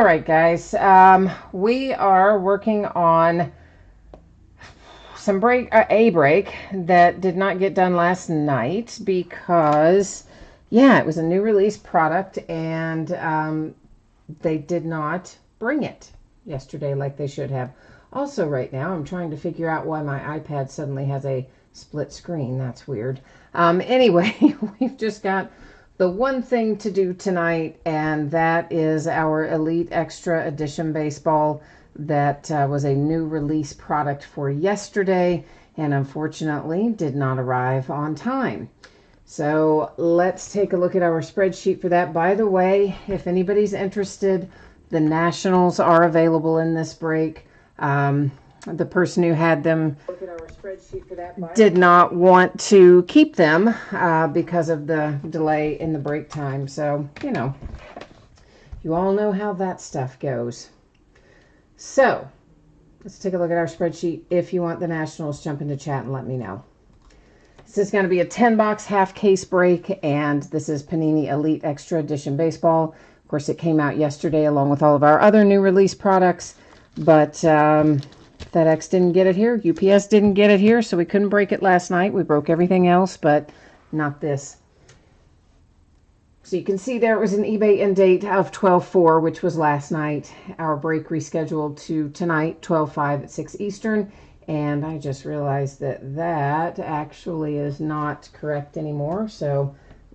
All right, guys. We are working on a break that did not get done last night because, yeah, it was a new release product and they did not bring it yesterday like they should have. Also, right now, I'm trying to figure out why my iPad suddenly has a split screen. That's weird. Anyway, we've just got the one thing to do tonight, and that is our Elite Extra Edition Baseball that was a new release product for yesterday and unfortunately did not arrive on time. So let's take a look at our spreadsheet for that. By the way, if anybody's interested, the Nationals are available in this break. The person who had them did not want to keep them because of the delay in the break time. So, you all know how that stuff goes. So, let's take a look at our spreadsheet. If you want the Nationals, jump into chat and let me know. This is going to be a 10-box half case break, and this is Panini Elite Extra Edition Baseball. Of course, it came out yesterday along with all of our other new release products, but FedEx didn't get it here. UPS didn't get it here, so we couldn't break it last night. We broke everything else, but not this. So you can see there it was an eBay end date of 12/4, which was last night. Our break rescheduled to tonight, 12/5 at 6 Eastern. And I just realized that actually is not correct anymore. So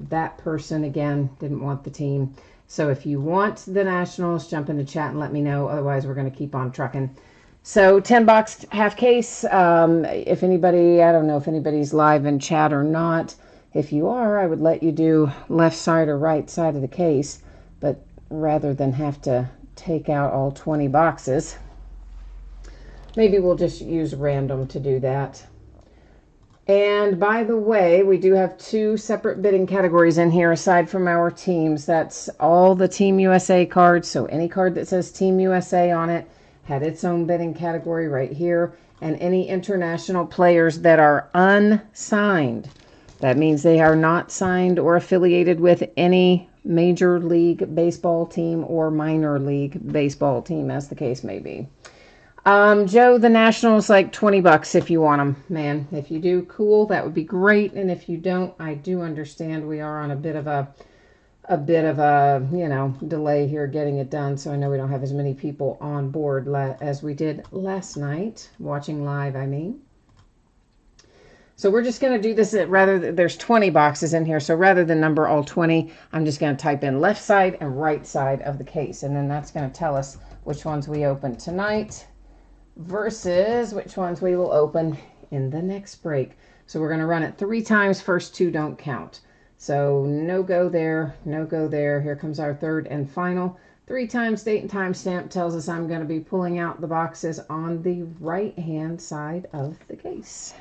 that person, again, didn't want the team. So if you want the Nationals, jump into chat and let me know. Otherwise, we're going to keep on trucking. So 10-box half case. If anybody, I don't know if anybody's live in chat or not. If you are, I would let you do left side or right side of the case, but rather than have to take out all 20 boxes, maybe we'll just use random to do that. And by the way, we do have 2 separate bidding categories in here aside from our teams. That's all the Team USA cards. So any card that says Team USA on it had its own bidding category right here. And any international players that are unsigned. That means they are not signed or affiliated with any Major League Baseball team or minor league baseball team, as the case may be. Joe, the Nationals, like 20 bucks if you want them, man. If you do, cool, that would be great. And if you don't, I do understand we are on a bit of a delay here getting it done. So I know we don't have as many people on board as we did last night, watching live, I mean. So we're just going to do this there's 20 boxes in here. So rather than number all 20, I'm just going to type in left side and right side of the case. And then that's going to tell us which ones we open tonight versus which ones we will open in the next break. So we're going to run it 3 times. First 2 don't count. So no go there, no go there. Here comes our third and final. 3 times date and time stamp tells us I'm going to be pulling out the boxes on the right-hand side of the case.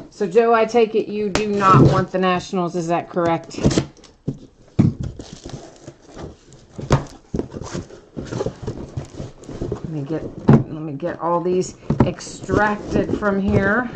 So, Joe, I take it you do not want the Nationals. Is that correct? Let me get all these extracted from here.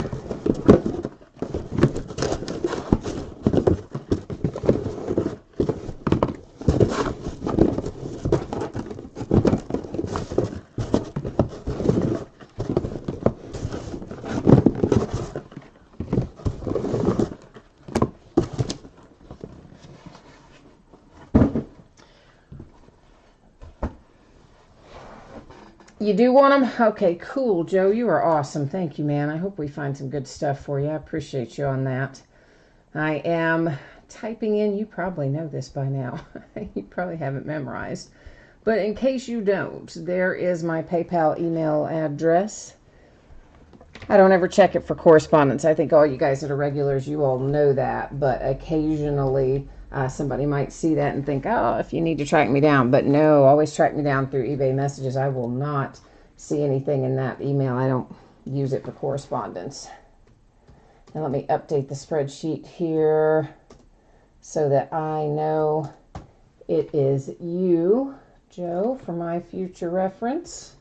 You do want them? Okay, cool, Joe. You are awesome. Thank you, man. I hope we find some good stuff for you. I appreciate you on that. I am typing in. You probably know this by now. You probably haven't memorized. But in case you don't, there is my PayPal email address. I don't ever check it for correspondence. I think all you guys that are regulars, you all know that. But occasionally somebody might see that and think, oh, if you need to track me down. But no, always track me down through eBay messages. I will not see anything in that email. I don't use it for correspondence. Now let me update the spreadsheet here so that I know it is you, Joe, for my future reference.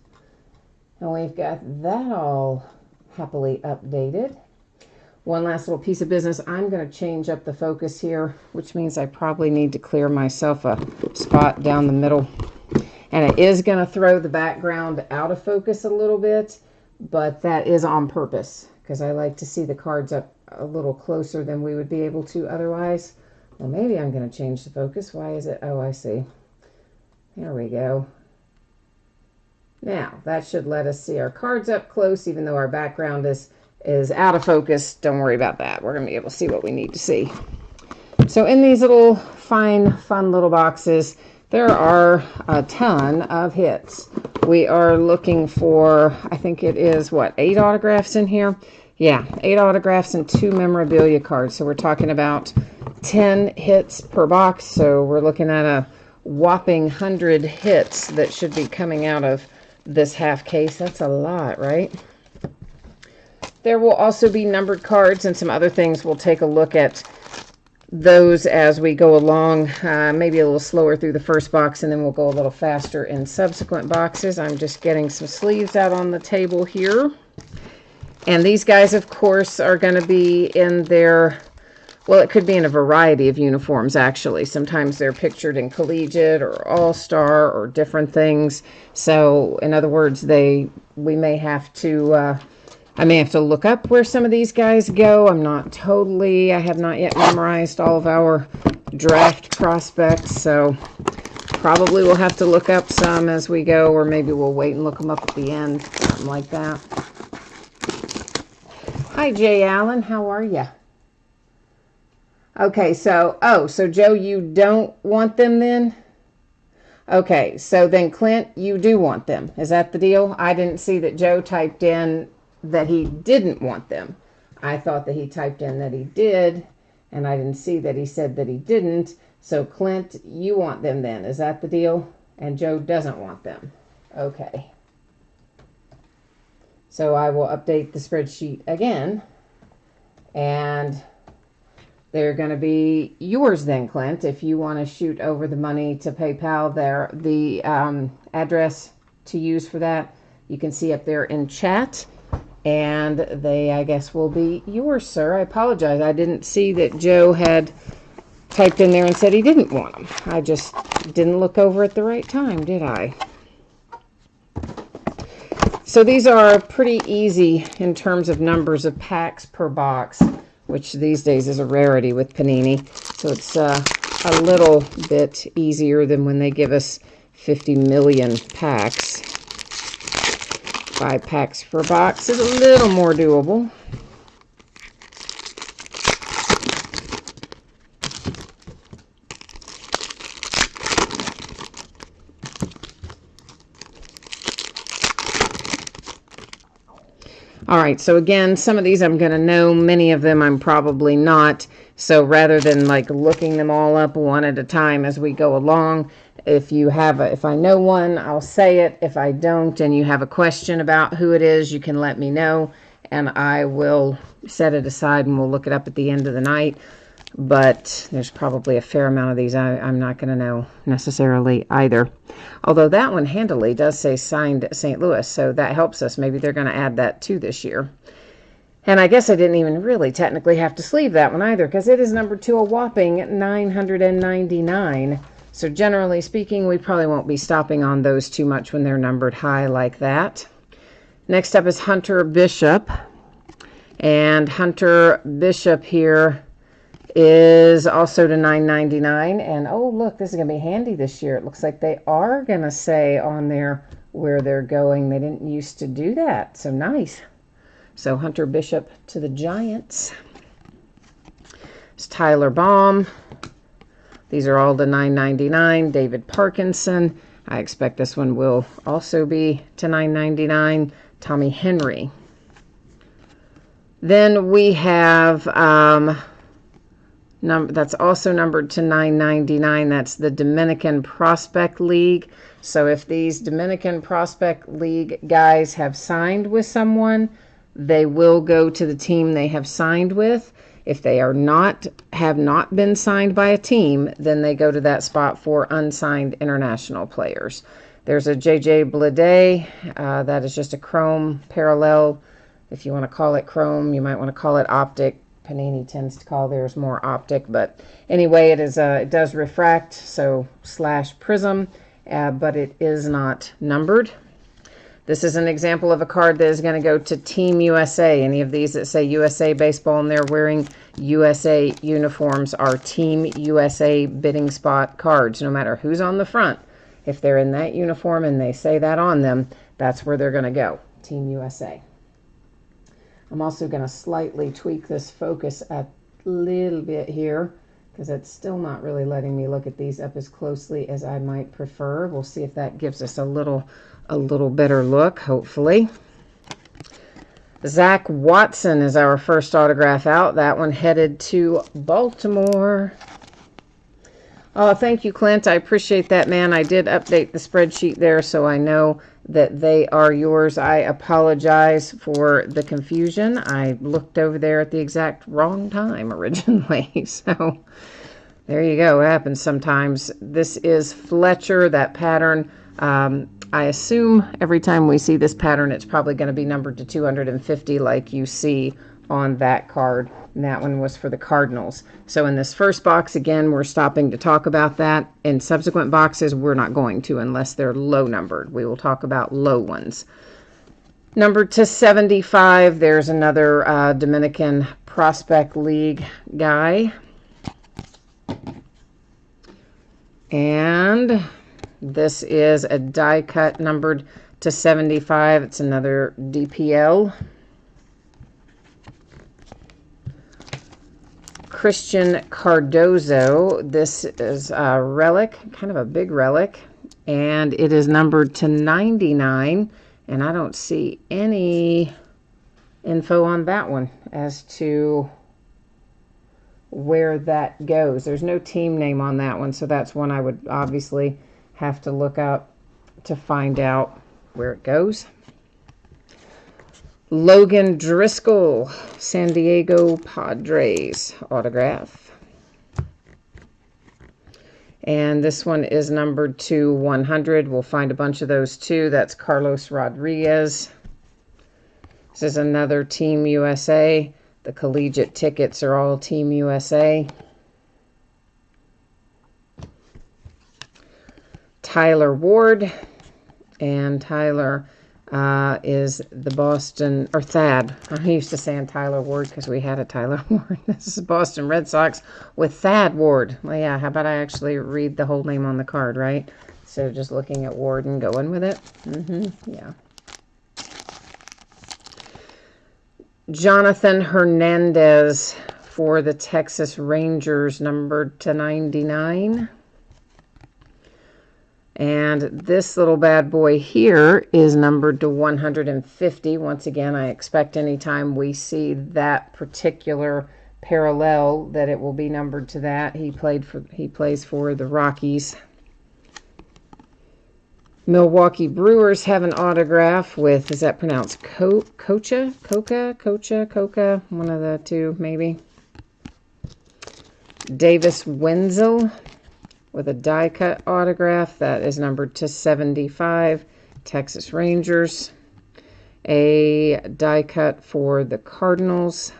And we've got that all happily updated. One last little piece of business. I'm going to change up the focus here, which means I probably need to clear myself a spot down the middle. And it is going to throw the background out of focus a little bit, but that is on purpose because I like to see the cards up a little closer than we would be able to otherwise. Well, maybe I'm going to change the focus. Why is it? Oh, I see. There we go. Now, that should let us see our cards up close, even though our background is out of focus. Don't worry about that. We're going to be able to see what we need to see. So in these little fine, fun little boxes, there are a ton of hits. We are looking for, I think it is, what, 8 autographs in here? Yeah, 8 autographs and 2 memorabilia cards. So we're talking about 10 hits per box. So we're looking at a whopping 100 hits that should be coming out of this half case. That's a lot, right? There will also be numbered cards and some other things. We'll take a look at those as we go along, maybe a little slower through the first box, and then we'll go a little faster in subsequent boxes. I'm just getting some sleeves out on the table here. And these guys, of course, are going to be in their, well, it could be in a variety of uniforms, actually. Sometimes they're pictured in collegiate or all-star or different things. So, in other words, we may have to, I may have to look up where some of these guys go. I have not yet memorized all of our draft prospects, so probably we'll have to look up some as we go, or maybe we'll wait and look them up at the end, something like that. Hi, Jay Allen. How are you? Okay, so Joe, you don't want them then? Okay, so then Clint, you do want them. Is that the deal? I didn't see that Joe typed in that he didn't want them. I thought that he typed in that he did, and I didn't see that he said that he didn't. So Clint, you want them then. Is that the deal? And Joe doesn't want them. Okay. So I will update the spreadsheet again, and they're going to be yours then, Clint. If you want to shoot over the money to PayPal, the address to use for that, you can see up there in chat. And they, I guess, will be yours, sir. I apologize. I didn't see that Joe had typed in there and said he didn't want them. I just didn't look over at the right time, did I? So these are pretty easy in terms of numbers of packs per box, which these days is a rarity with Panini. So it's a little bit easier than when they give us 50 million packs. 5 packs per box is a little more doable. All right, so again, some of these I'm going to know, many of them I'm probably not. So rather than like looking them all up one at a time as we go along, if I know one, I'll say it. If I don't and you have a question about who it is, you can let me know and I will set it aside and we'll look it up at the end of the night. But there's probably a fair amount of these I'm not going to know necessarily either. Although that one handily does say signed St. Louis, so that helps us. Maybe they're going to add that too this year. And I guess I didn't even really technically have to sleeve that one either, because it is numbered to a whopping 999. So generally speaking, we probably won't be stopping on those too much when they're numbered high like that. Next up is Hunter Bishop. And Hunter Bishop here is also to $9.99. And oh look, this is going to be handy this year. It looks like they are going to say on there where they're going. They didn't used to do that, so nice. So Hunter Bishop to the Giants. It's Tyler Baum. These are all to $9.99. David Parkinson. I expect this one will also be to $9.99. Tommy Henry. Then we have that's also numbered to $9.99. That's the Dominican Prospect League. So if these Dominican Prospect League guys have signed with someone, they will go to the team they have signed with. If they have not been signed by a team, then they go to that spot for unsigned international players. There's a JJ Bleday. That is just a chrome parallel If you want to call it chrome, you might want to call it optic. Panini tends to call theirs more optic, but anyway, it does refract, so / prism, but it is not numbered. This is an example of a card that is going to go to Team USA. Any of these that say USA Baseball and they're wearing USA uniforms are Team USA bidding spot cards, no matter who's on the front. If they're in that uniform and they say that on them, that's where they're going to go, Team USA. I'm also going to slightly tweak this focus a little bit here because it's still not really letting me look at these up as closely as I might prefer. We'll see if that gives us a little better look, hopefully. Zach Watson is our first autograph out. That one headed to Baltimore. Oh, thank you, Clint. I appreciate that, man. I did update the spreadsheet there, so I know that they are yours. I apologize for the confusion. I looked over there at the exact wrong time originally. So there you go. It happens sometimes. This is Fletcher, that pattern. I assume every time we see this pattern, it's probably going to be numbered to 250 like you see on that card. And that one was for the Cardinals. So in this first box, again, we're stopping to talk about that. In subsequent boxes, we're not going to unless they're low numbered. We will talk about low ones. Numbered to 75, there's another Dominican Prospect League guy. And this is a die cut numbered to 75. It's another DPL. Christian Cardozo. This is a relic, kind of a big relic, and it is numbered to 99, and I don't see any info on that one as to where that goes. There's no team name on that one, so that's one I would obviously have to look up to find out where it goes. Logan Driscoll, San Diego Padres autograph. And this one is numbered to 100. We'll find a bunch of those too. That's Carlos Rodriguez. This is another Team USA. The collegiate tickets are all Team USA. Tyler Ward, and Tyler is the Boston, or Thad. I'm used to saying Tyler Ward because we had a Tyler Ward. This is Boston Red Sox with Thad Ward. Well, yeah, how about I actually read the whole name on the card, right? Instead of just looking at Ward and going with it. Yeah. Jonathan Hernandez for the Texas Rangers, numbered to 99. And this little bad boy here is numbered to 150. Once again, I expect anytime we see that particular parallel that it will be numbered to that. He plays for the Rockies. Milwaukee Brewers have an autograph with, is that pronounced Coca? One of the two, maybe. Davis Wenzel with a die cut autograph that is numbered to 75. Texas Rangers. A die cut for the Cardinals,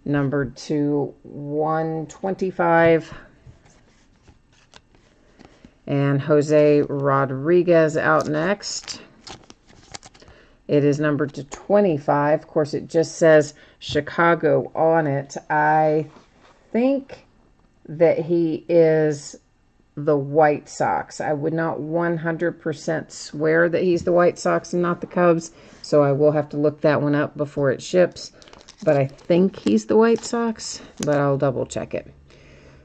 numbered to 125. And Jose Rodriguez out next. It is numbered to 25. Of course, it just says Chicago on it. I think that he is the White Sox. I would not 100% swear that he's the White Sox and not the Cubs, so I will have to look that one up before it ships. But I think he's the White Sox, but I'll double check it.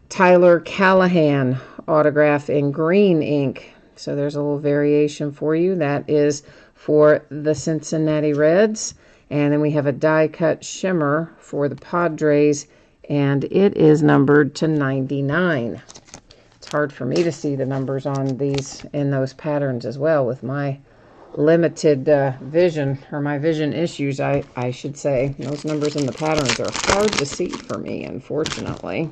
Tyler Callahan autograph in green ink. So there's a little variation for you. That is for the Cincinnati Reds. And then we have a die cut shimmer for the Padres, and it is numbered to 99. It's hard for me to see the numbers on these in those patterns as well with my limited vision, or my vision issues, I should say. Those numbers in the patterns are hard to see for me, unfortunately.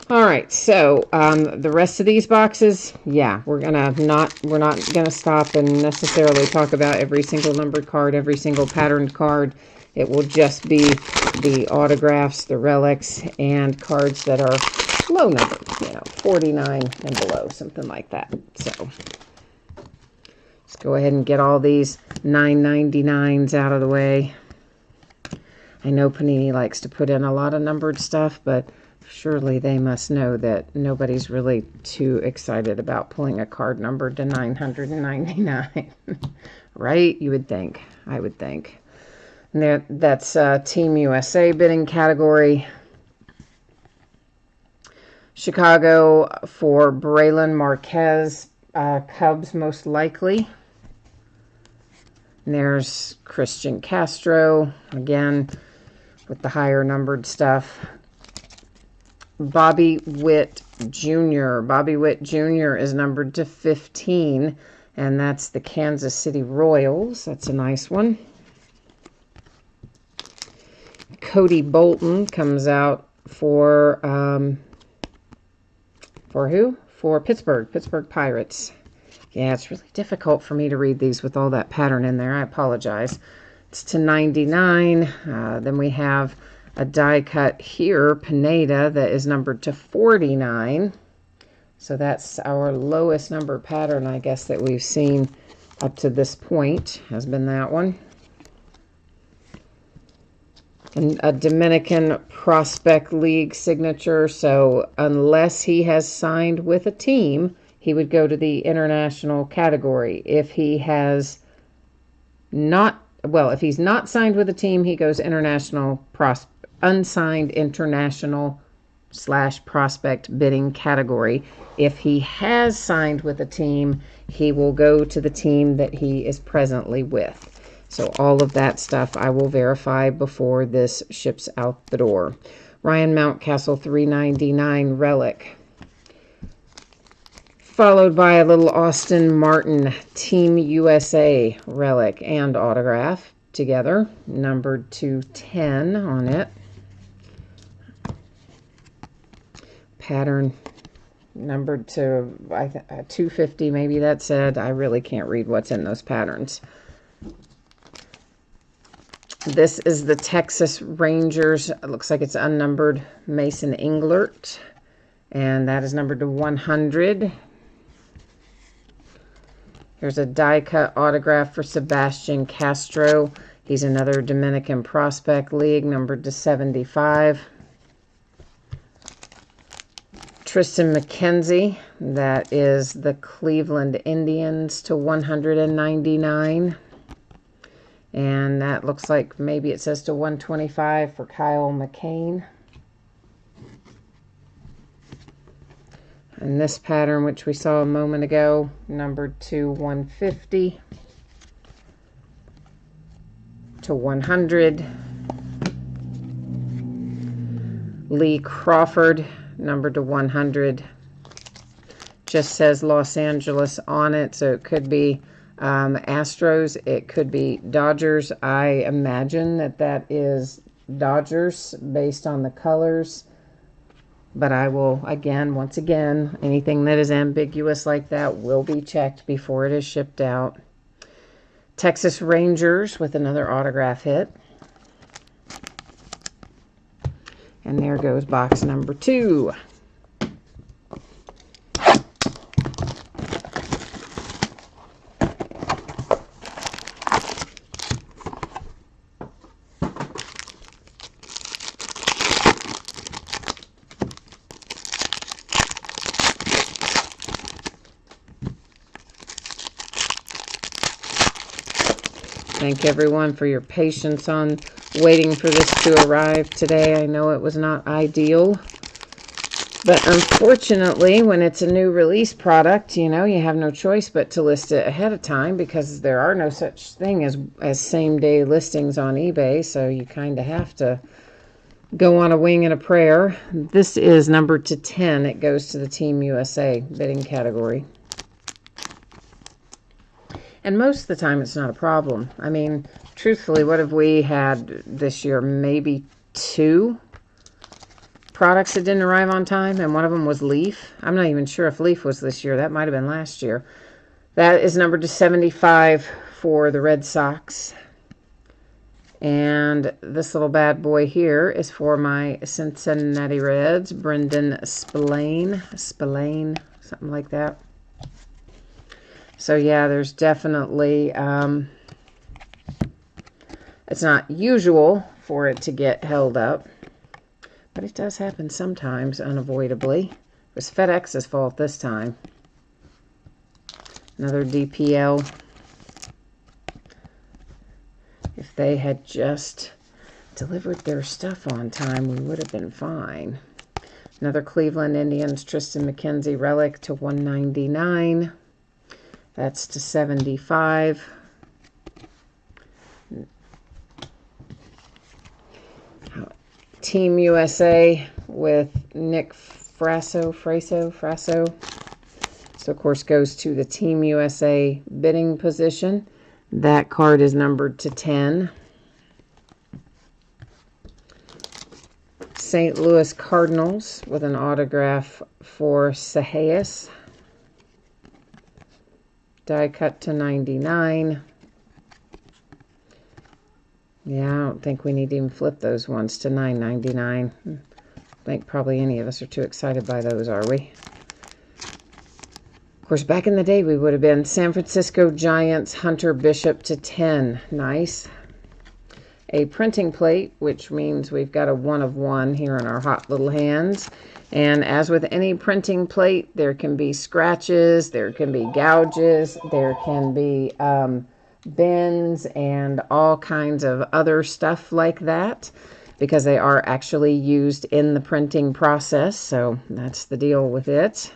All right, so the rest of these boxes, yeah, we're not gonna stop and necessarily talk about every single numbered card, every single patterned card. It will just be the autographs, the relics, and cards that are low numbered, 49 and below, something like that. So let's go ahead and get all these $9.99s out of the way. I know Panini likes to put in a lot of numbered stuff, but surely they must know that nobody's really too excited about pulling a card numbered to 999. Right? You would think. I would think. And that's Team USA bidding category. Chicago for Braylon Marquez, Cubs most likely. And there's Christian Castro, again, with the higher numbered stuff. Bobby Witt Jr. Bobby Witt Jr. is numbered to 15, and that's the Kansas City Royals. That's a nice one. Cody Bolton comes out for who? For Pittsburgh Pirates. Yeah, it's really difficult for me to read these with all that pattern in there. I apologize. It's to 99. Then we have a die cut here, Pineda, that is numbered to 49. So that's our lowest number pattern, I guess, that we've seen up to this point, has been that one. And a Dominican Prospect League signature. So unless he has signed with a team, he would go to the international category. If he has not, well, if he's not signed with a team, he goes international unsigned international / prospect bidding category. If he has signed with a team, he will go to the team that he is presently with. So all of that stuff I will verify before this ships out the door. Ryan Mountcastle, $3.99 relic. Followed by a little Austin Martin Team USA relic and autograph together, numbered to 10 on it. Pattern numbered to 250, maybe that said. I really can't read what's in those patterns. This is the Texas Rangers. It looks like it's unnumbered Mason Englert, and that is numbered to 100. Here's a die cut autograph for Sebastian Castro. He's another Dominican Prospect League, numbered to 75. Tristan McKenzie, that is the Cleveland Indians, to 199. And that looks like maybe it says to 125 for Kyle McCain. And this pattern, which we saw a moment ago, numbered to 150 to 100. Lee Crawford, numbered to 100. Just says Los Angeles on it, so it could be Astros, it could be Dodgers. I imagine that is Dodgers based on the colors. But I will, once again, anything that is ambiguous like that will be checked before it is shipped out. Texas Rangers with another autograph hit. And there goes box number 2. Thank everyone for your patience on waiting for this to arrive today. I know it was not ideal, but unfortunately, when it's a new release product, you have no choice but to list it ahead of time, because there are no such thing as same-day listings on eBay, so you kind of have to go on a wing and a prayer. This is numbered to 10. It goes to the Team USA bidding category. And most of the time, it's not a problem. I mean, truthfully, what have we had this year? Maybe 2 products that didn't arrive on time, and one of them was Leaf. I'm not even sure if Leaf was this year. That might have been last year. That is numbered to 75 for the Red Sox. And this little bad boy here is for my Cincinnati Reds, Brendan Spillane, something like that. So yeah, there's definitely, it's not usual for it to get held up, but it does happen sometimes, unavoidably. It was FedEx's fault this time. Another DPL. If they had just delivered their stuff on time, we would have been fine. Another Cleveland Indians Tristan McKenzie relic to 199. That's to 75. Team USA with Nick Frasso. So, of course, goes to the Team USA bidding position. That card is numbered to 10. St. Louis Cardinals with an autograph for Sahaas. Die cut to 99. Yeah, I don't think we need to even flip those ones to $9.99. I think probably any of us are too excited by those, are we? Of course, back in the day, we would have been San Francisco Giants Hunter Bishop to 10. Nice. A printing plate, which means we've got a 1 of 1 here in our hot little hands. And as with any printing plate, there can be scratches, there can be gouges, there can be bends and all kinds of other stuff like that, because they are actually used in the printing process. So that's the deal with it.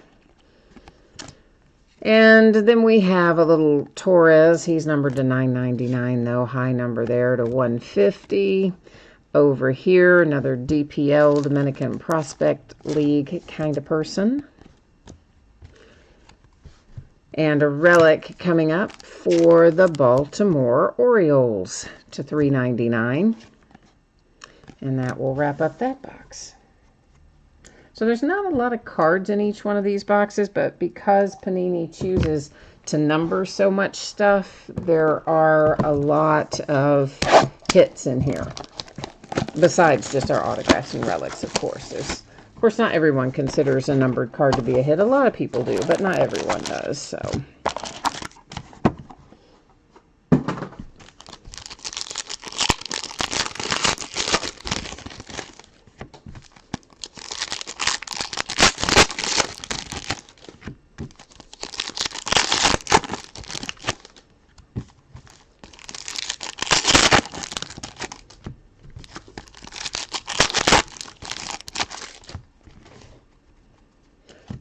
And then we have a little Torres. He's numbered to $9.99 though. High number there to 150. Over here, another DPL, Dominican Prospect League kind of person. And a relic coming up for the Baltimore Orioles to $3.99. And that will wrap up that box. So there's not a lot of cards in each one of these boxes, but because Panini chooses to number so much stuff, there are a lot of hits in here. Besides just our autographs and relics, of course. Of course, not everyone considers a numbered card to be a hit. A lot of people do, but not everyone does, so...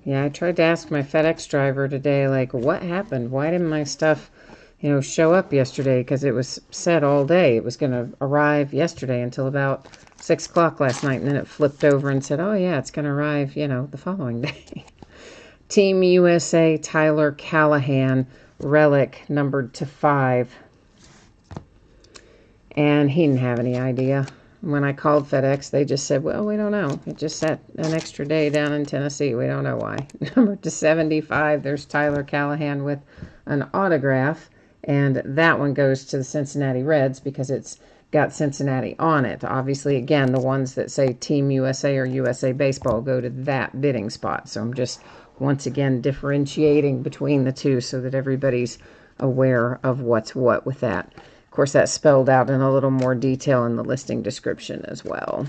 Yeah, I tried to ask my FedEx driver today, like, what happened? Why didn't my stuff, show up yesterday? Because it was set all day. It was going to arrive yesterday until about 6 o'clock last night. And then it flipped over and said, oh, yeah, it's going to arrive, the following day. Team USA Tyler Callahan relic numbered to 5. And he didn't have any idea. When I called FedEx, they just said, well, we don't know. It just sat an extra day down in Tennessee. We don't know why. Number to 75, there's Tyler Callahan with an autograph. And that one goes to the Cincinnati Reds because it's got Cincinnati on it. Obviously, again, the ones that say Team USA or USA Baseball go to that bidding spot. So I'm just, once again, differentiating between the two so that everybody's aware of what's what with that. Of course, that's spelled out in a little more detail in the listing description as well.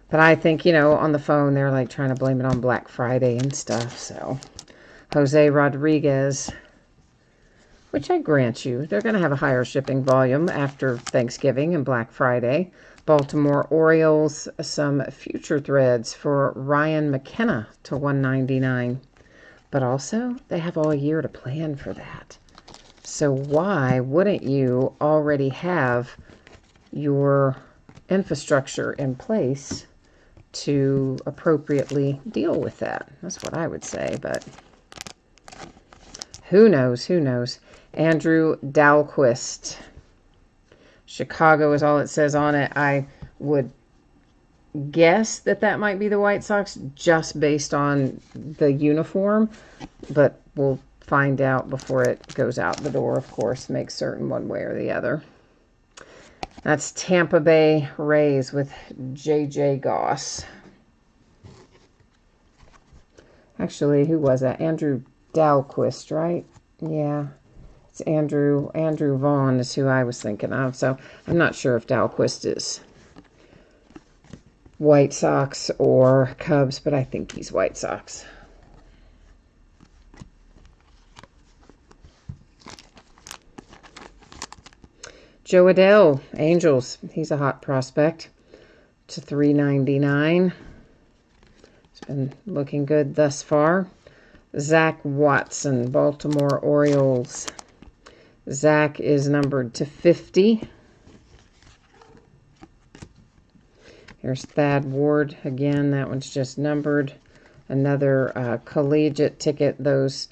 But I think, on the phone, they're like trying to blame it on Black Friday and stuff. So, Jose Rodriguez, which I grant you, they're going to have a higher shipping volume after Thanksgiving and Black Friday. Baltimore Orioles, some future threads for Ryan McKenna to $199. But also, they have all year to plan for that. So why wouldn't you already have your infrastructure in place to appropriately deal with that? That's what I would say, but who knows, who knows. Andrew Dalquist, Chicago is all it says on it. I would guess that that might be the White Sox just based on the uniform, but we'll find out before it goes out the door, of course, make certain one way or the other. That's Tampa Bay Rays with J.J. Goss. Actually, who was that? Andrew Dalquist, right? Yeah. It's Andrew Vaughn is who I was thinking of. So I'm not sure if Dalquist is White Sox or Cubs, but I think he's White Sox. Joe Adell, Angels. He's a hot prospect. To $3.99. It's been looking good thus far. Zach Watson, Baltimore Orioles. Zach is numbered to 50. Here's Thad Ward. Again, that one's just numbered. Another collegiate ticket. Those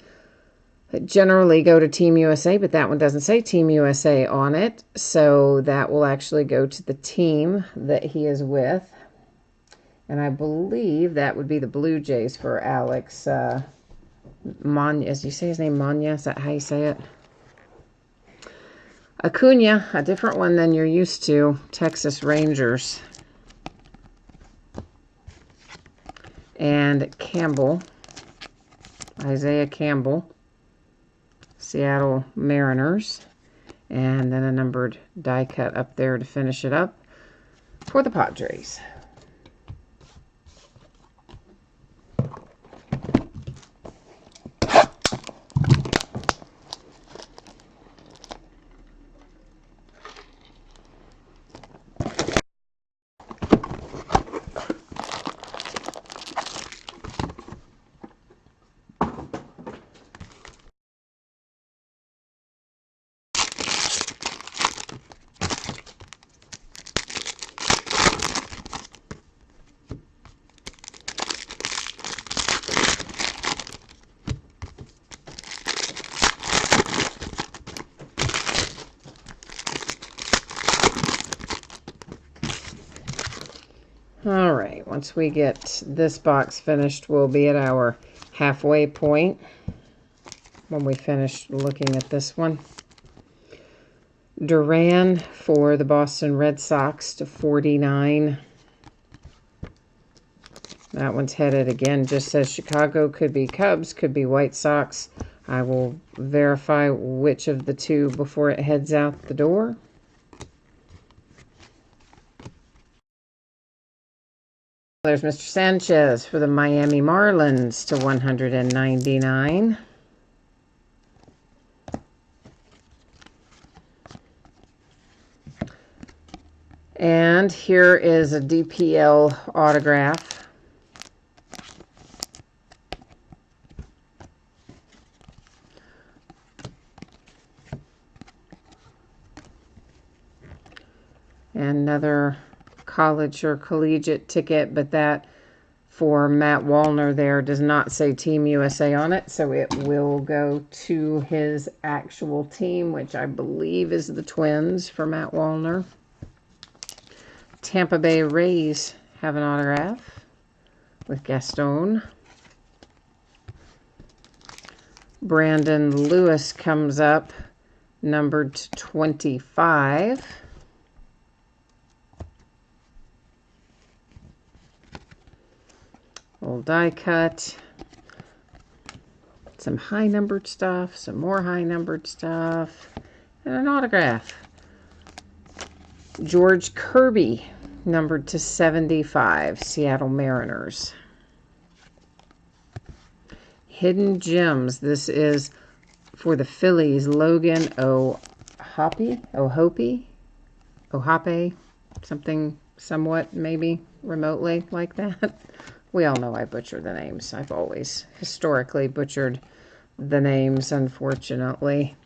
generally go to Team USA, but that one doesn't say Team USA on it. So that will actually go to the team that he is with. And I believe that would be the Blue Jays for Alex Manya. As you say his name, Manya? Is that how you say it? Acuna, a different one than you're used to. Texas Rangers. And Campbell. Isaiah Campbell. Seattle Mariners. And then a numbered die cut up there to finish it up for the Padres. All right, once we get this box finished, we'll be at our halfway point when we finish looking at this one. Duran for the Boston Red Sox to 49. That one's headed again, just says Chicago, could be Cubs, could be White Sox. I will verify which of the two before it heads out the door. There's Mr. Sanchez for the Miami Marlins to 199. And here is a DPL autograph. Another college or collegiate ticket, but that for Matt Wallner there does not say Team USA on it, so it will go to his actual team, which I believe is the Twins for Matt Wallner. Tampa Bay Rays have an autograph with Gaston. Brandon Lewis comes up, numbered to 25. Old die cut. Some high numbered stuff, some more high numbered stuff, and an autograph. George Kirby, numbered to 75, Seattle Mariners. Hidden Gems. This is for the Phillies. Logan O'Hoppe, something somewhat maybe remotely like that. We all know I butcher the names. I've always historically butchered the names, unfortunately.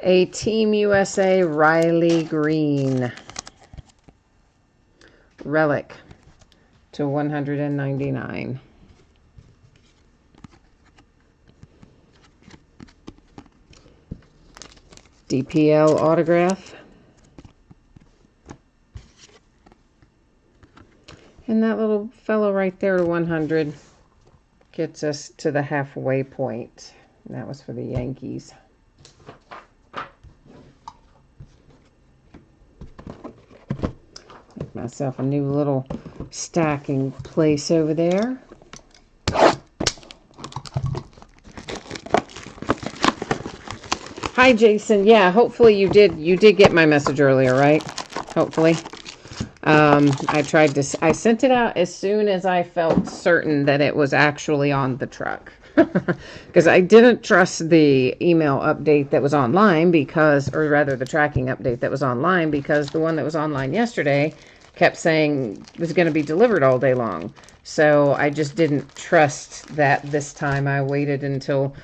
A Team USA Riley Green. Relic to 199. DPL autograph. And that little fellow right there to 100 gets us to the halfway point. And that was for the Yankees. Make myself a new little stacking place over there. Hi, Jason. Yeah, hopefully you did get my message earlier, right? Hopefully. I sent it out as soon as I felt certain that it was actually on the truck. Because I didn't trust the email update that was online or rather the tracking update that was online, because the one that was online yesterday kept saying it was going to be delivered all day long. So I just didn't trust that this time. I waited until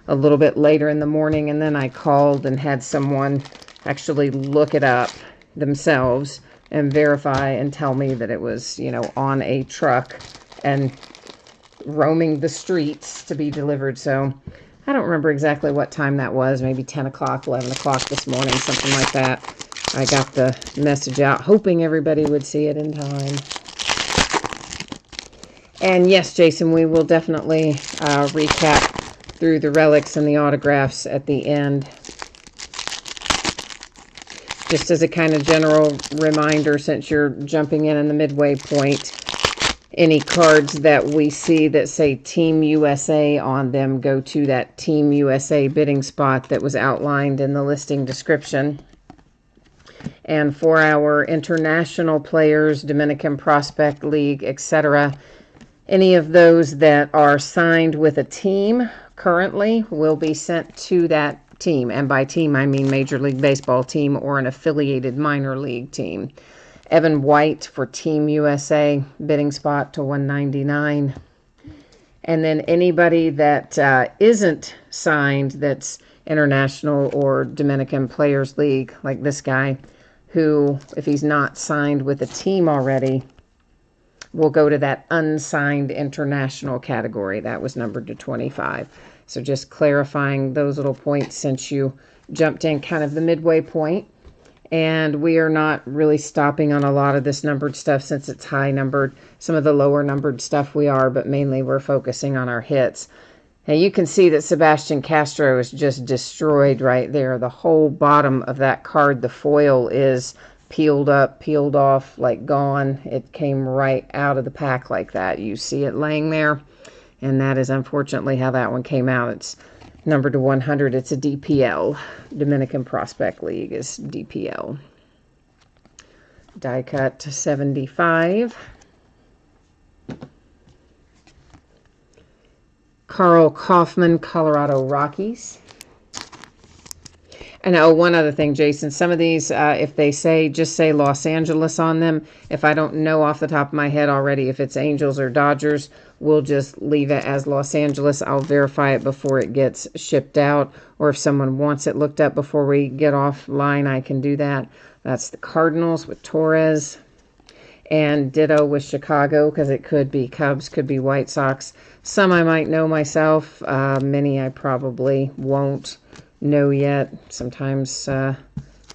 a little bit later in the morning, and then I called and had someone actually look it up themselves and verify and tell me that it was, on a truck and roaming the streets to be delivered. So I don't remember exactly what time that was, maybe 10 o'clock, 11 o'clock this morning, something like that. I got the message out hoping everybody would see it in time. And yes, Jason, we will definitely recap through the relics and the autographs at the end. Just as a kind of general reminder, since you're jumping in the midway point, any cards that we see that say Team USA on them go to that Team USA bidding spot that was outlined in the listing description. And for our international players, Dominican Prospect League, etc., any of those that are signed with a team currently will be sent to that team. And by team, I mean Major League Baseball team or an affiliated minor league team. Evan White for Team USA, bidding spot to $199. And then anybody that isn't signed, that's international or Dominican Players League, like this guy, who, if he's not signed with a team already, will go to that unsigned international category. That was numbered to 25. So just clarifying those little points since you jumped in kind of the midway point. And we are not really stopping on a lot of this numbered stuff since it's high numbered. Some of the lower numbered stuff we are, but mainly we're focusing on our hits. And you can see that Sebastian Castro is just destroyed right there. The whole bottom of that card, the foil, is peeled up, peeled off, like gone. It came right out of the pack like that. You see it laying there, and that is unfortunately how that one came out. It's numbered to 100. It's a DPL. Dominican Prospect League is DPL. Die cut to 75. Carl Kaufman, Colorado Rockies. And oh, one other thing, Jason, some of these, if they just say Los Angeles on them, if I don't know off the top of my head already if it's Angels or Dodgers, we'll just leave it as Los Angeles. I'll verify it before it gets shipped out, or if someone wants it looked up before we get offline, I can do that. That's the Cardinals with Torres, and ditto with Chicago, because it could be Cubs, could be White Sox. Some I might know myself, many I probably won't know yet. Sometimes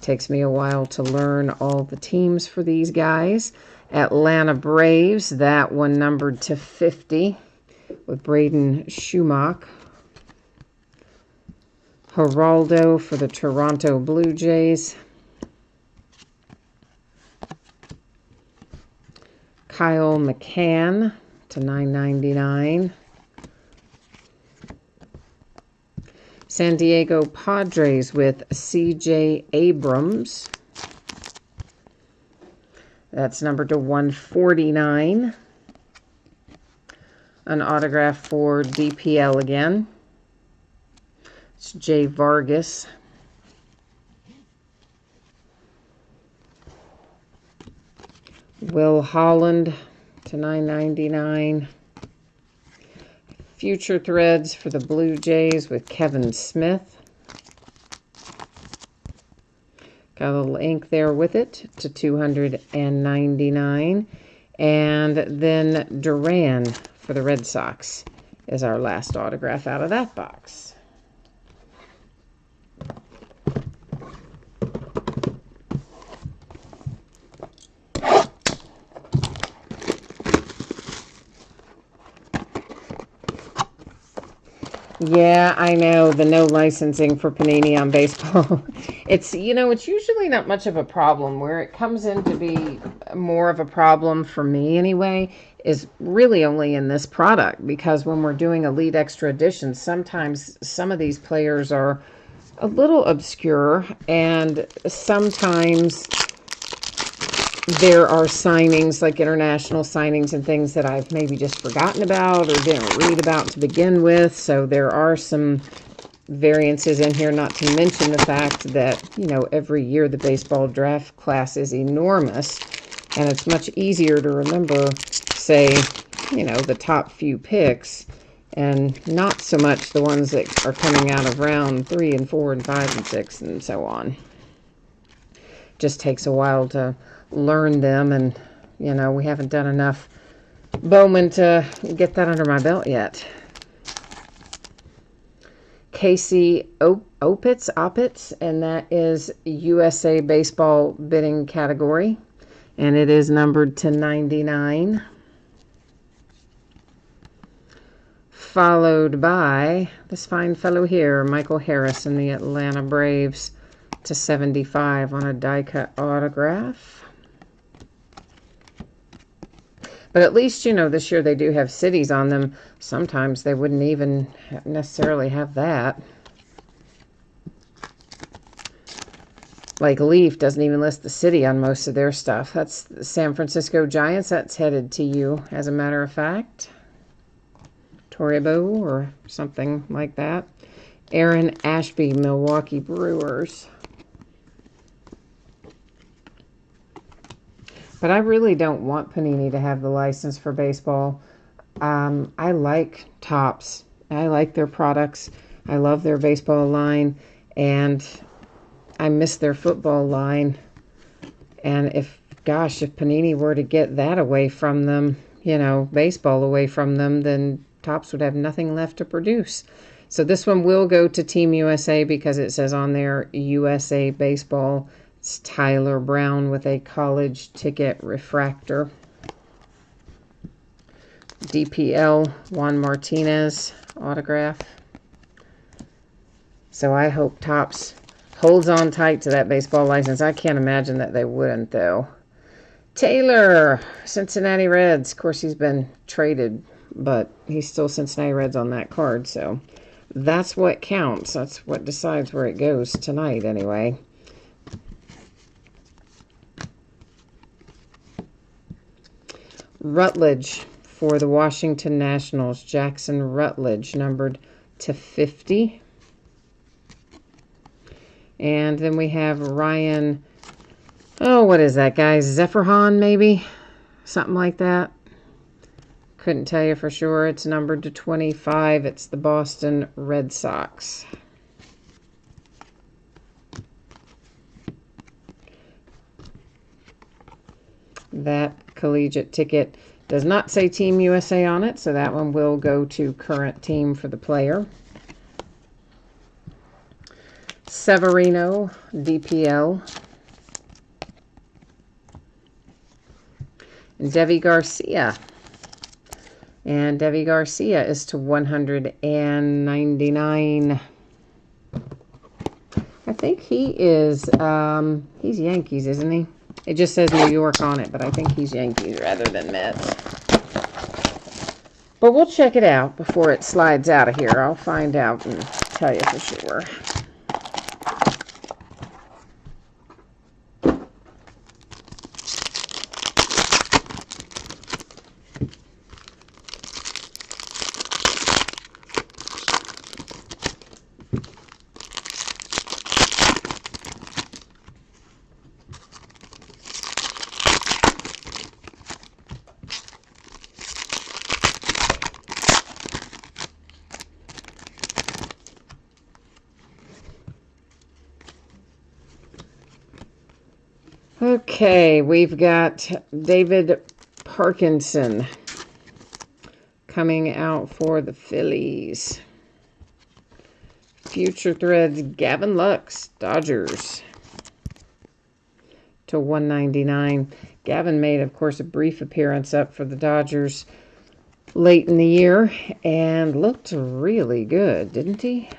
takes me a while to learn all the teams for these guys. Atlanta Braves, that one numbered to 50 with Braden Schumacher. Geraldo for the Toronto Blue Jays. Kyle McCann to $9.99. San Diego Padres with C.J. Abrams. That's numbered to 149. An autograph for DPL again. It's Jay Vargas. Will Holland to $9.99. Future Threads for the Blue Jays with Kevin Smith. Got a little ink there with it to $299. And then Duran for the Red Sox is our last autograph out of that box. Yeah, I know, the no licensing for Panini on baseball. It's, it's usually not much of a problem. Where it comes in to be more of a problem for me anyway is really only in this product, because when we're doing Elite Extra Editions, sometimes some of these players are a little obscure, and sometimes there are signings, like international signings and things, that I've maybe just forgotten about or didn't read about to begin with. So there are some variances in here, not to mention the fact that, every year the baseball draft class is enormous, and it's much easier to remember, say, the top few picks, and not so much the ones that are coming out of round 3 and 4 and 5 and 6 and so on. Just takes a while to learn them, and we haven't done enough Bowman to get that under my belt yet. Casey Opitz, and that is USA Baseball bidding category, and it is numbered to 99. Followed by this fine fellow here, Michael Harris in the Atlanta Braves, to 75 on a die-cut autograph. But at least, this year they do have cities on them. Sometimes they wouldn't even necessarily have that. Like Leaf doesn't even list the city on most of their stuff. That's the San Francisco Giants. That's headed to you, as a matter of fact. Torribo or something like that. Aaron Ashby, Milwaukee Brewers. But I really don't want Panini to have the license for baseball. I like Topps. I like their products. I love their baseball line. And I miss their football line. And if Panini were to get that away from them, baseball away from them, then Topps would have nothing left to produce. So this one will go to Team USA because it says on there USA Baseball. It's Tyler Brown with a college ticket refractor. DPL Juan Martinez autograph. So I hope Topps holds on tight to that baseball license. I can't imagine that they wouldn't, though. Taylor, Cincinnati Reds. Of course, he's been traded, but he's still Cincinnati Reds on that card. So that's what counts. That's what decides where it goes tonight, anyway. Rutledge for the Washington Nationals. Jackson Rutledge, numbered to 50. And then we have Ryan, what is that, guys? Zephyrhan, maybe? Something like that. Couldn't tell you for sure. It's numbered to 25. It's the Boston Red Sox. That collegiate ticket does not say Team USA on it, so that one will go to current team for the player. Severino, DPL. Devi Garcia. And Devi Garcia is to 199. I think he is, he's Yankees, isn't he? It just says New York on it, but I think he's Yankees rather than Mets. But we'll check it out before it slides out of here. I'll find out and tell you for sure. Okay, we've got David Parkinson coming out for the Phillies. Future Threads, Gavin Lux, Dodgers, to 199. Gavin made, of course, a brief appearance up for the Dodgers late in the year and looked really good, didn't he?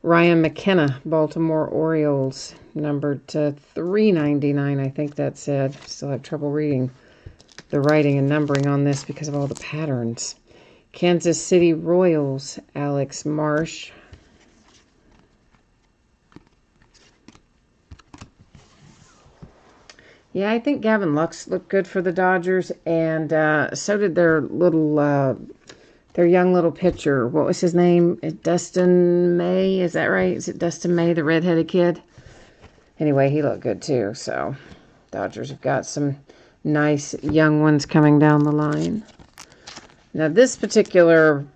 Ryan McKenna, Baltimore Orioles, numbered to $3.99, I think that said. Still have trouble reading the writing and numbering on this because of all the patterns. Kansas City Royals, Alex Marsh. Yeah, I think Gavin Lux looked good for the Dodgers, and so did their young little pitcher. What was his name? Dustin May, is that right? Is it Dustin May, the redheaded kid? Anyway, he looked good too, so Dodgers have got some nice young ones coming down the line. Now, this particular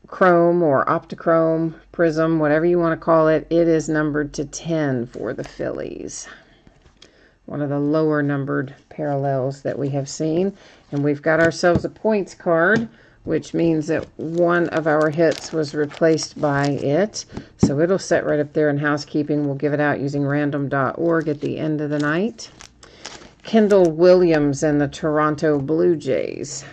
chrome or optichrome, prism, whatever you want to call it, it is numbered to 10 for the Phillies. One of the lower numbered parallels that we have seen. And we've got ourselves a points card, which means that one of our hits was replaced by it. So it'll set right up there in housekeeping. We'll give it out using random.org at the end of the night. Kendall Williams and the Toronto Blue Jays.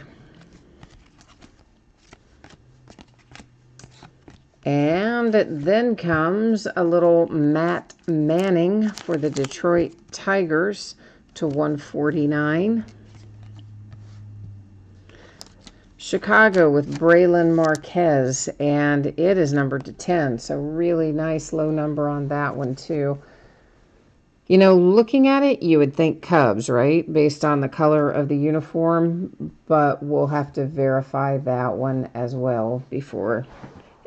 And it then comes a little Matt Manning for the Detroit Tigers to 149. Chicago with Braylon Marquez, and it is numbered to 10. So really nice low number on that one too. You know, looking at it, you would think Cubs, right? Based on the color of the uniform, but we'll have to verify that one as well before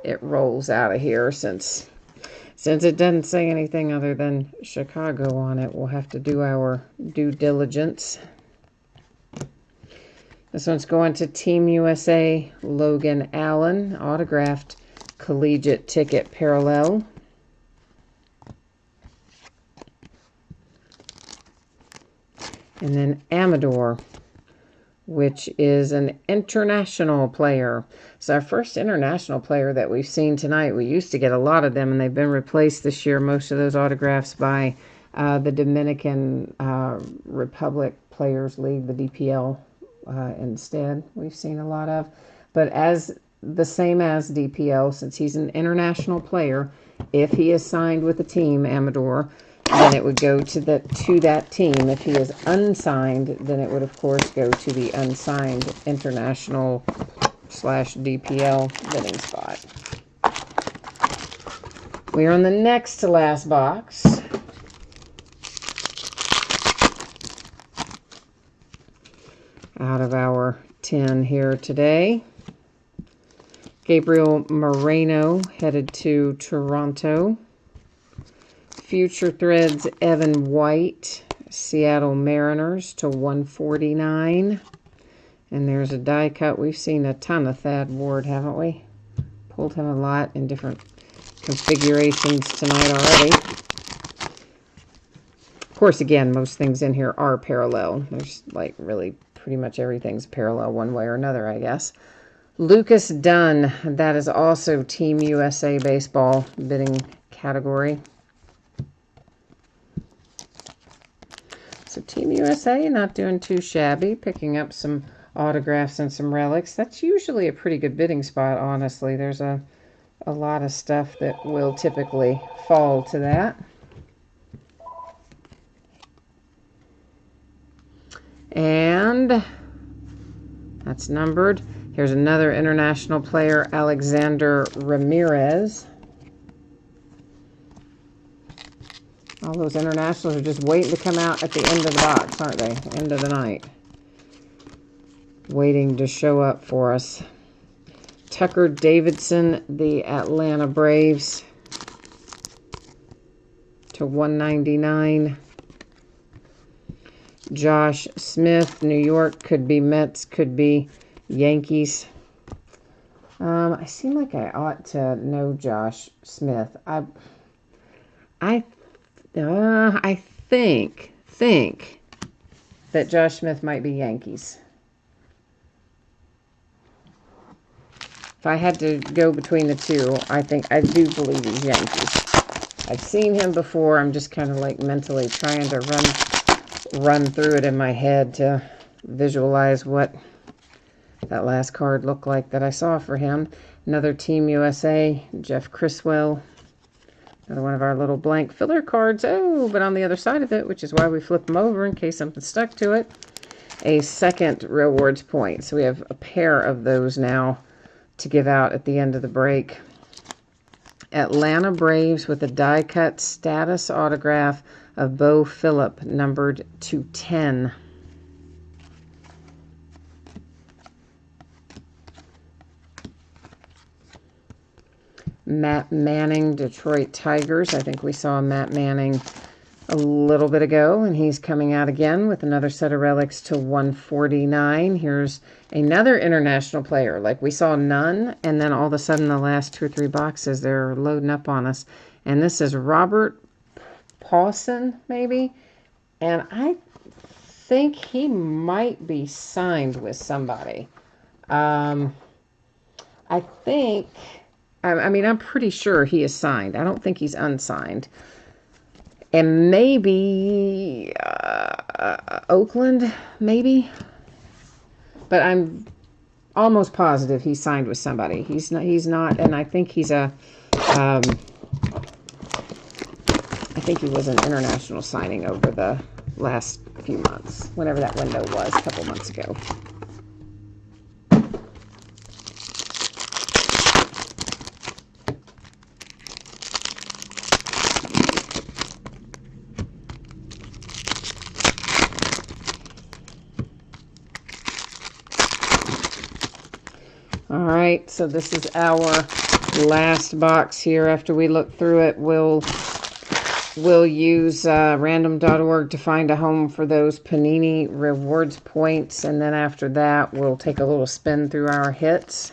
it rolls out of here, since it doesn't say anything other than Chicago on it. We'll have to do our due diligence. This one's going to Team USA, Logan Allen, autographed collegiate ticket parallel. And then Amador, which is an international player. It's our first international player that we've seen tonight. We used to get a lot of them, and they've been replaced this year, most of those autographs, by the Dominican Republic Players League, the DPL, instead. We've seen a lot of. But as the same as DPL, since he's an international player, if he is signed with a team, Amador, then it would go to that team. If he is unsigned, then it would, of course, go to the unsigned international /DPL bidding spot. We are on the next to last box. Out of our 10 here today. Gabriel Moreno headed to Toronto. Future Threads, Evan White, Seattle Mariners to 149. And there's a die cut. We've seen a ton of Thad Ward, haven't we? Pulled him a lot in different configurations tonight already. Of course, again, most things in here are parallel. There's like really pretty much everything's parallel one way or another, I guess. Lucas Dunn, that is also Team USA Baseball bidding category. So Team USA not doing too shabby, picking up some autographs and some relics. That's usually a pretty good bidding spot, honestly. There's a lot of stuff that will typically fall to that. And that's numbered. Here's another international player, Alexander Ramirez. All those internationals are just waiting to come out at the end of the box, aren't they? End of the night. Waiting to show up for us. Tucker Davidson, the Atlanta Braves, to 199. Josh Smith, New York, could be Mets, could be Yankees. I seem like I ought to know Josh Smith. I think that Josh Smith might be Yankees. If I had to go between the two, I do believe he's Yankees. I've seen him before. I'm just kind of like mentally trying to run through it in my head to visualize what that last card looked like that I saw for him. Another Team USA, Jeff Criswell. Another one of our little blank filler cards. Oh, but on the other side of it, which is why we flip them over in case something stuck to it, a second rewards point. So we have a pair of those now to give out at the end of the break. Atlanta Braves with a die-cut status autograph of Bo Phillip, numbered to 10. Matt Manning, Detroit Tigers. I think we saw Matt Manning a little bit ago, and he's coming out again with another set of relics to 149. Here's another international player. Like, we saw none, and then all of a sudden the last 2 or 3 boxes, they're loading up on us. And this is Robert Paulson, maybe? And I think he might be signed with somebody. I think... I mean, I'm pretty sure he is signed. I don't think he's unsigned. And maybe Oakland, maybe. But I'm almost positive he's signed with somebody. He's not, and I think he's a, I think he was an international signing over the last few months, whenever that window was, a couple months ago. All right, so this is our last box here. After we look through it, we'll use random.org to find a home for those Panini rewards points, and then after that, we'll take a little spin through our hits.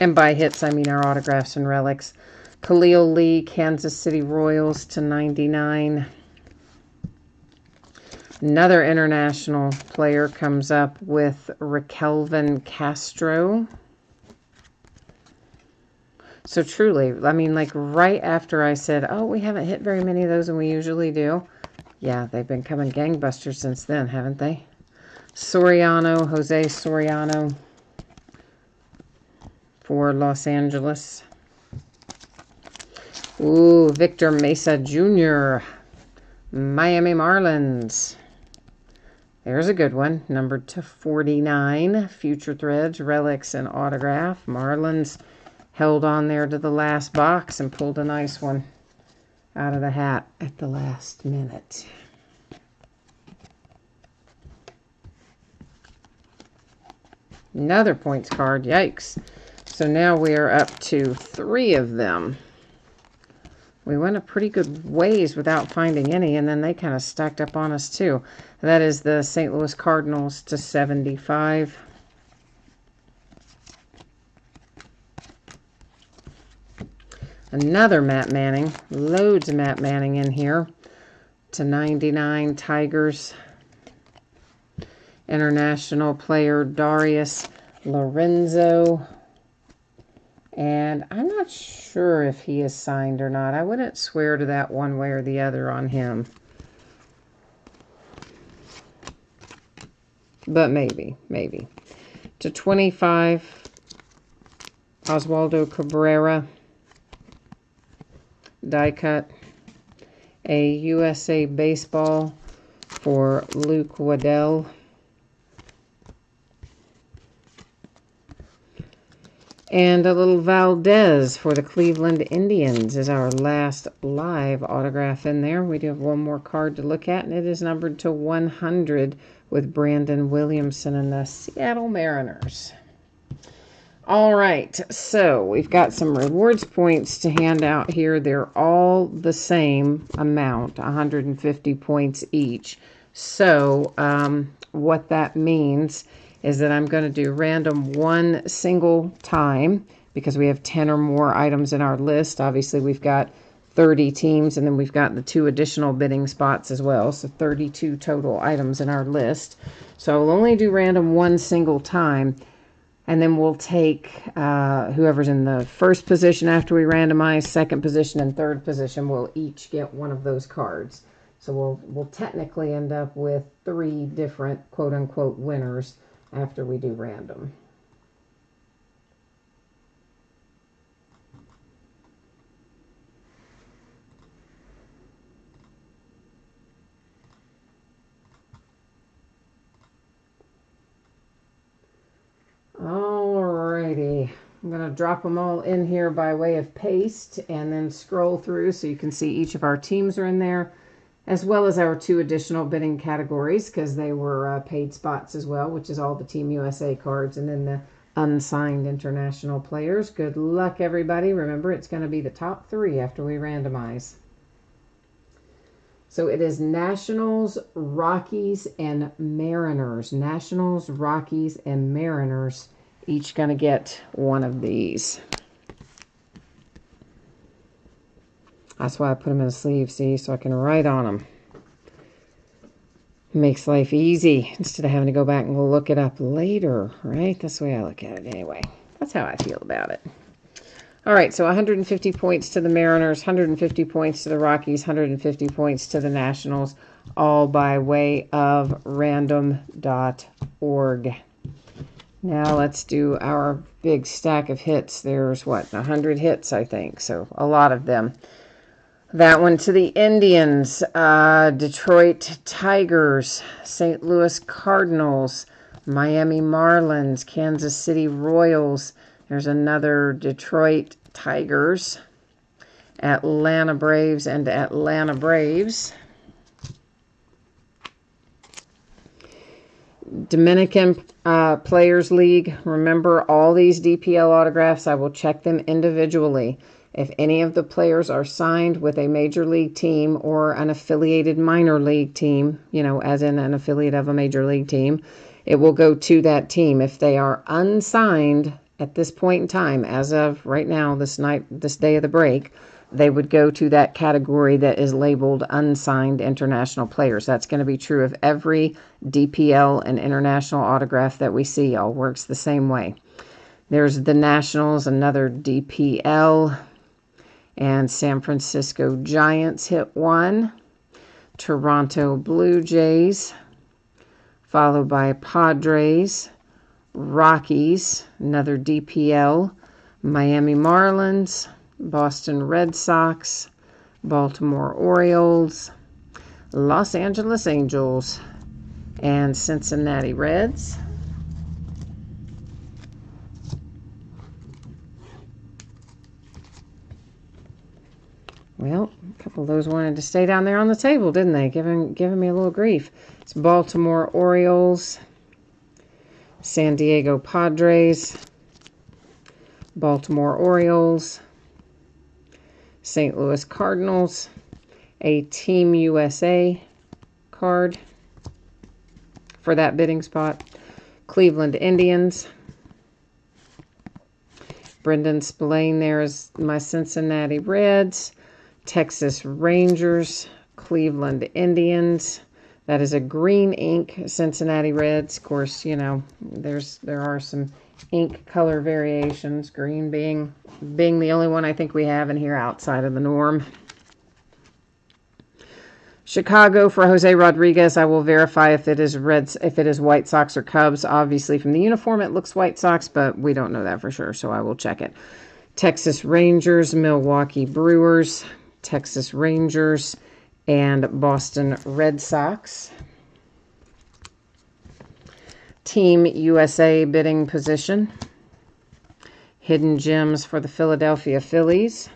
And by hits, I mean our autographs and relics. Khalil Lee, Kansas City Royals to 99. Another international player comes up with Raquelvin Castro. So truly, I mean, like right after I said, oh, we haven't hit very many of those, and we usually do. Yeah, they've been coming gangbusters since then, haven't they? Soriano, Jose Soriano for Los Angeles. Ooh, Victor Mesa Jr., Miami Marlins. There's a good one, numbered to 49. Future Threads, relics, and autograph. Marlins held on there to the last box and pulled a nice one out of the hat at the last minute. Another points card, yikes. So now we are up to 3 of them. We went a pretty good ways without finding any, and then they kind of stacked up on us too. That is the St. Louis Cardinals to 75. Another Matt Manning. Loads of Matt Manning in here. To 99, Tigers. International player Darius Lorenzo. And I'm not sure if he is signed or not. I wouldn't swear to that one way or the other on him. But maybe. To 25, Oswaldo Cabrera. Die cut. A USA Baseball for Luke Waddell. And a little Valdez for the Cleveland Indians is our last live autograph in there. We do have one more card to look at, and it is numbered to 100 with Brandon Williamson and the Seattle Mariners. All right, so we've got some rewards points to hand out here. They're all the same amount, 150 points each. So what that means is that I'm going to do random one single time because we have 10 or more items in our list. Obviously, we've got 30 teams, and then we've got the 2 additional bidding spots as well. So 32 total items in our list. So I'll only do random one single time, and then we'll take whoever's in the first position after we randomize, second position, and third position will each get one of those cards. So we'll technically end up with 3 different quote-unquote winners after we do random. Alrighty, I'm going to drop them all in here by way of paste and then scroll through so you can see each of our teams are in there, as well as our 2 additional bidding categories because they were paid spots as well, which is all the Team USA cards and then the unsigned international players. Good luck, everybody. Remember, it's going to be the top 3 after we randomize. So it is Nationals, Rockies, and Mariners. Nationals, Rockies, and Mariners. Each going to get one of these. That's why I put them in a sleeve, see, so I can write on them. Makes life easy instead of having to go back and look it up later, right? That's the way I look at it anyway. That's how I feel about it. All right, so 150 points to the Mariners, 150 points to the Rockies, 150 points to the Nationals, all by way of random.org. Now let's do our big stack of hits. There's, what, 100 hits, I think, so a lot of them. That one to the Indians, Detroit Tigers, St. Louis Cardinals, Miami Marlins, Kansas City Royals. There's another Detroit Tigers, Atlanta Braves, and Atlanta Braves. Dominican Players League. Remember, all these DPL autographs, I will check them individually. If any of the players are signed with a major league team or an affiliated minor league team, you know, as in an affiliate of a major league team, it will go to that team. If they are unsigned at this point in time, as of right now, this day of the break, they would go to that category that is labeled unsigned international players. That's going to be true of every DPL and international autograph that we see. All works the same way. There's the Nationals, another DPL, and San Francisco Giants hit 1. Toronto Blue Jays, followed by Padres, Rockies, another DPL, Miami Marlins, Boston Red Sox, Baltimore Orioles, Los Angeles Angels, and Cincinnati Reds. Well, a couple of those wanted to stay down there on the table, didn't they? Giving me a little grief. It's Baltimore Orioles, San Diego Padres, Baltimore Orioles, St. Louis Cardinals, a Team USA card for that bidding spot, Cleveland Indians. Brendan Spillane there is my Cincinnati Reds, Texas Rangers, Cleveland Indians. That is a green ink Cincinnati Reds. Of course, you know, there are some ink color variations, green being the only one I think we have in here outside of the norm. Chicago for Jose Rodriguez. I will verify if it is Reds, if it is White Sox or Cubs. Obviously, from the uniform, it looks White Sox, but we don't know that for sure, so I will check it. Texas Rangers, Milwaukee Brewers, Texas Rangers, and Boston Red Sox. Team USA bidding position. Hidden Gems for the Philadelphia Phillies.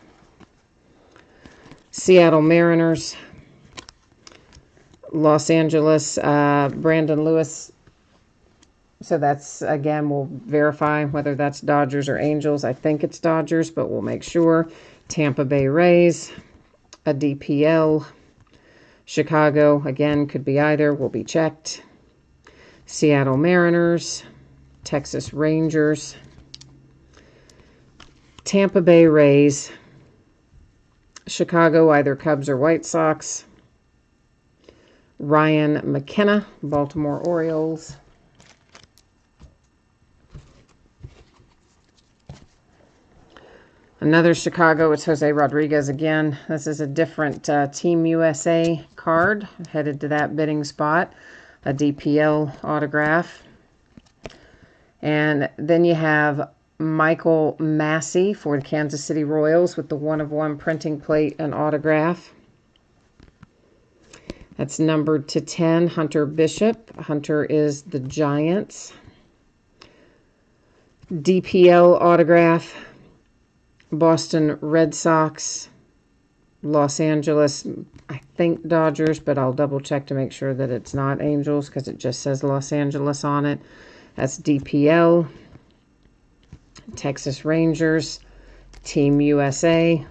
Seattle Mariners. Los Angeles, Brandon Lewis. So that's, again, we'll verify whether that's Dodgers or Angels. I think it's Dodgers, but we'll make sure. Tampa Bay Rays, a DPL. Chicago, again, could be either, will be checked. Seattle Mariners, Texas Rangers, Tampa Bay Rays, Chicago, either Cubs or White Sox, Ryan McKenna, Baltimore Orioles, Another Chicago, it's Jose Rodriguez again. This is a different Team USA card, headed to that bidding spot. A DPL autograph. And then you have Michael Massey for the Kansas City Royals with the 1/1 printing plate and autograph. That's numbered to 10, Hunter Bishop. Hunter is the Giants. DPL autograph, Boston Red Sox, Los Angeles, I think Dodgers, but I'll double check to make sure that it's not Angels because it just says Los Angeles on it. That's DPL. Texas Rangers, Team USA,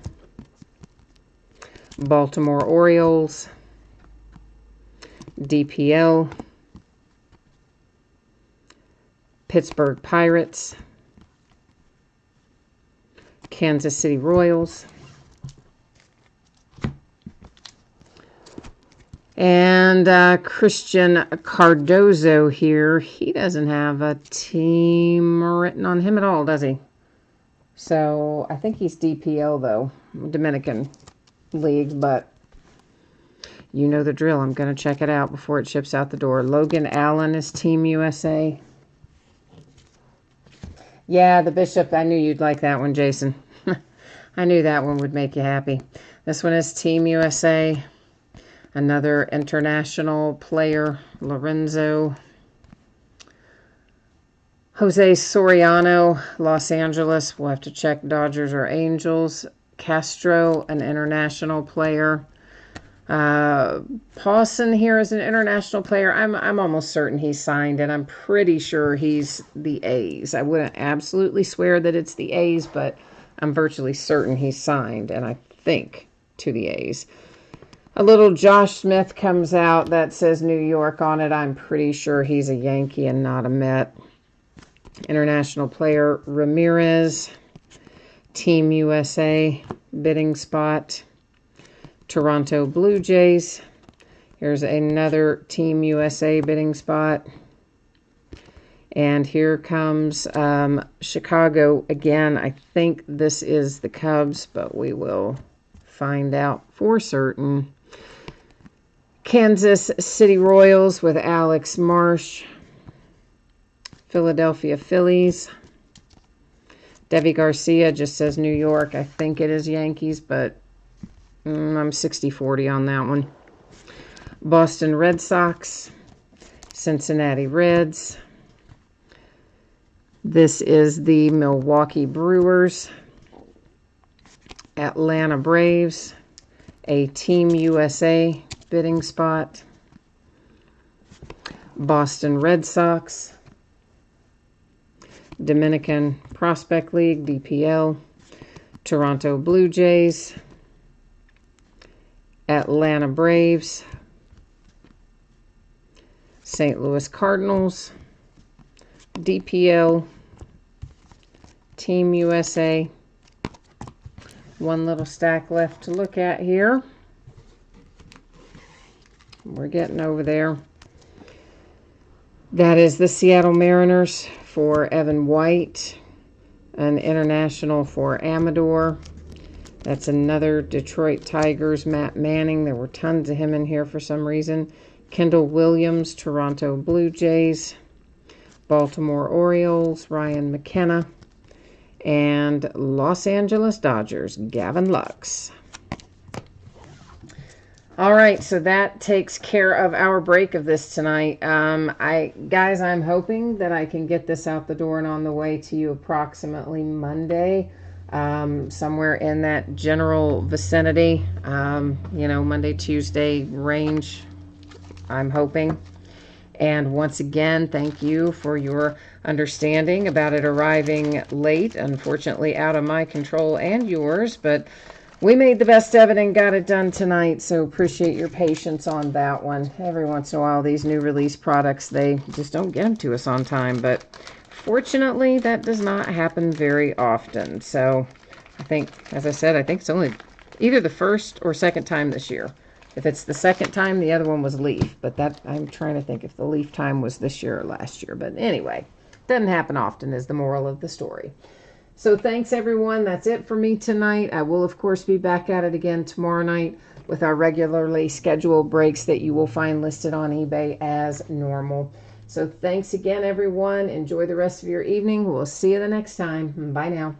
Baltimore Orioles, DPL, Pittsburgh Pirates, Kansas City Royals, and Christian Cardozo here. He doesn't have a team written on him at all, does he? So I think he's DPL, though. Dominican League, but you know the drill. I'm going to check it out before it ships out the door. Logan Allen is Team USA. Yeah, the Bishop. I knew you'd like that one, Jason. I knew that one would make you happy. This one is Team USA. Another international player, Lorenzo. Jose Soriano, Los Angeles. We'll have to check Dodgers or Angels. Castro, an international player. Pawson here is an international player. I'm almost certain he's signed, and I'm pretty sure he's the A's. I wouldn't absolutely swear that it's the A's, but I'm virtually certain he's signed, and I think to the A's. A little Josh Smith comes out that says New York on it. I'm pretty sure he's a Yankee and not a Met. International player Ramirez, Team USA, bidding spot. Toronto Blue Jays. Here's another Team USA bidding spot. And here comes Chicago again. I think this is the Cubs, but we will find out for certain. Kansas City Royals with Alex Marsh. Philadelphia Phillies. Devi Garcia just says New York. I think it is Yankees, but I'm 60-40 on that one. Boston Red Sox, Cincinnati Reds. This is the Milwaukee Brewers, Atlanta Braves, a Team USA bidding spot. Boston Red Sox, Dominican Prospect League, DPL, Toronto Blue Jays, Atlanta Braves, St. Louis Cardinals, DPL, Team USA. One little stack left to look at here. We're getting over there. That is the Seattle Mariners for Evan White, an international for Amador. That's another Detroit Tigers, Matt Manning. There were tons of him in here for some reason. Kendall Williams, Toronto Blue Jays. Baltimore Orioles, Ryan McKenna. And Los Angeles Dodgers, Gavin Lux. All right, so that takes care of our break of this tonight. Guys, I'm hoping that I can get this out the door and on the way to you approximately Monday. Somewhere in that general vicinity, Monday, Tuesday range, I'm hoping. And once again, thank you for your understanding about it arriving late, unfortunately out of my control and yours, but we made the best of it and got it done tonight, so appreciate your patience on that one. Every once in a while, these new release products, they just don't get them to us on time, but fortunately, that does not happen very often. So I think, as I said, I think it's only either the first or second time this year. If it's the second time, the other one was Leaf, but that, I'm trying to think if the Leaf time was this year or last year. But anyway, doesn't happen often is the moral of the story. So thanks, everyone. That's it for me tonight. I will, of course, be back at it again tomorrow night with our regularly scheduled breaks that you will find listed on eBay as normal. So thanks again, everyone. Enjoy the rest of your evening. We'll see you the next time. Bye now.